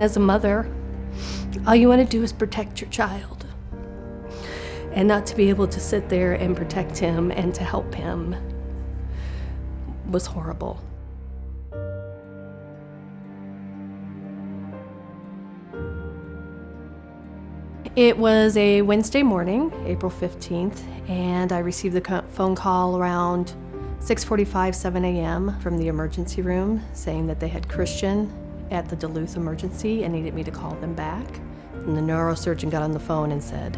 As a mother, all you want to do is protect your child. And not to be able to sit there and protect him and to help him was horrible. It was a Wednesday morning, April 15th, and I received the phone call around 6:45, 7 a.m. from the emergency room saying that they had Christian at the Duluth emergency and needed me to call them back. And the neurosurgeon got on the phone and said,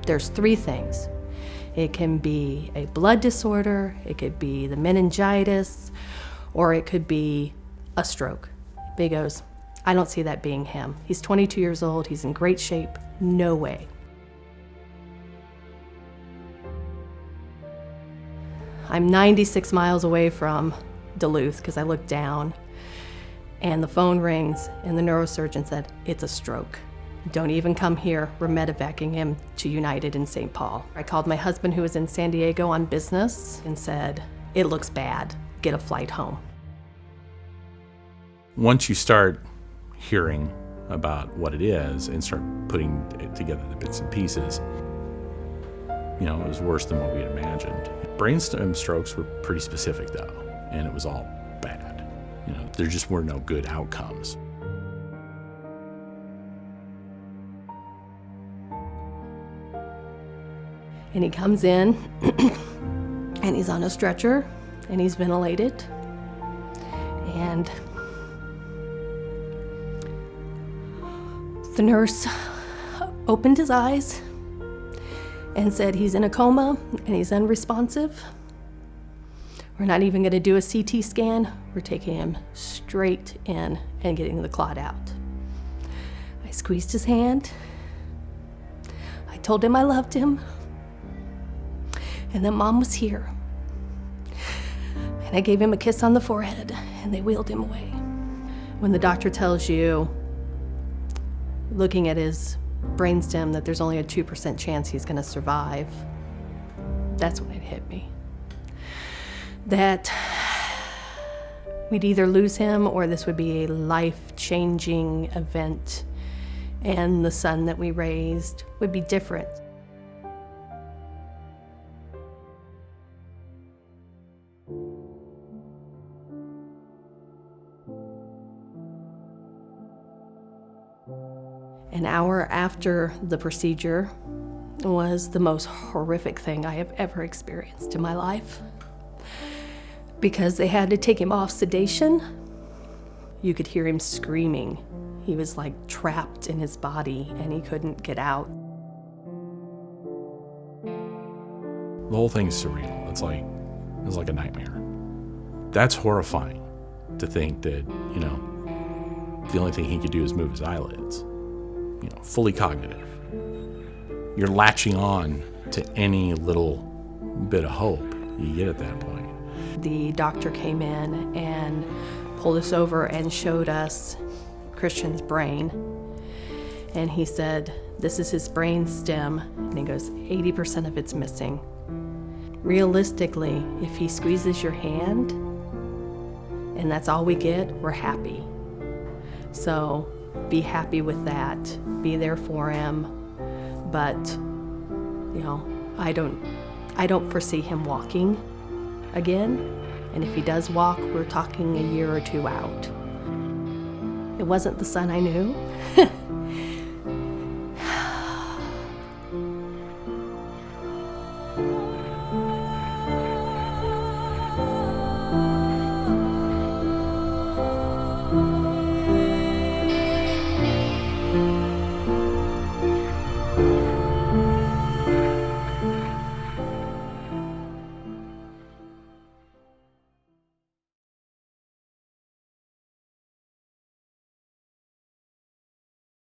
there's 3 things. It can be a blood disorder, it could be the meningitis, or it could be a stroke. He goes, I don't see that being him. He's 22 years old, he's in great shape, no way. I'm 96 miles away from Duluth because I looked down and the phone rings and the neurosurgeon said, it's a stroke. Don't even come here, we're medevacing him to United in St. Paul. I called my husband who was in San Diego on business and said, it looks bad, get a flight home. Once you start hearing about what it is and start putting together the bits and pieces, it was worse than what we had imagined. Brainstem strokes were pretty specific though, and it was all bad. There just were no good outcomes. And he comes in and he's on a stretcher and he's ventilated. And the nurse opened his eyes and said he's in a coma and he's unresponsive. We're not even going to do a CT scan. We're taking him straight in and getting the clot out. I squeezed his hand. I told him I loved him and that Mom was here. And I gave him a kiss on the forehead and they wheeled him away. When the doctor tells you, looking at his brainstem, that there's only a 2% chance he's going to survive, that's when it hit me. That we'd either lose him or this would be a life-changing event and the son that we raised would be different. An hour after the procedure was the most horrific thing I have ever experienced in my life. Because they had to take him off sedation, you could hear him screaming. He was like trapped in his body and he couldn't get out. The whole thing's surreal. It's like a nightmare. That's horrifying to think that, the only thing he could do is move his eyelids. Fully cognitive. You're latching on to any little bit of hope you get at that point. The doctor came in and pulled us over and showed us Christian's brain. And he said, this is his brain stem. And he goes, 80% of it's missing. Realistically, if he squeezes your hand and that's all we get, we're happy. So be happy with that. Be there for him. But, I don't foresee him walking again. And if he does walk, we're talking a year or 2 out. It wasn't the son I knew.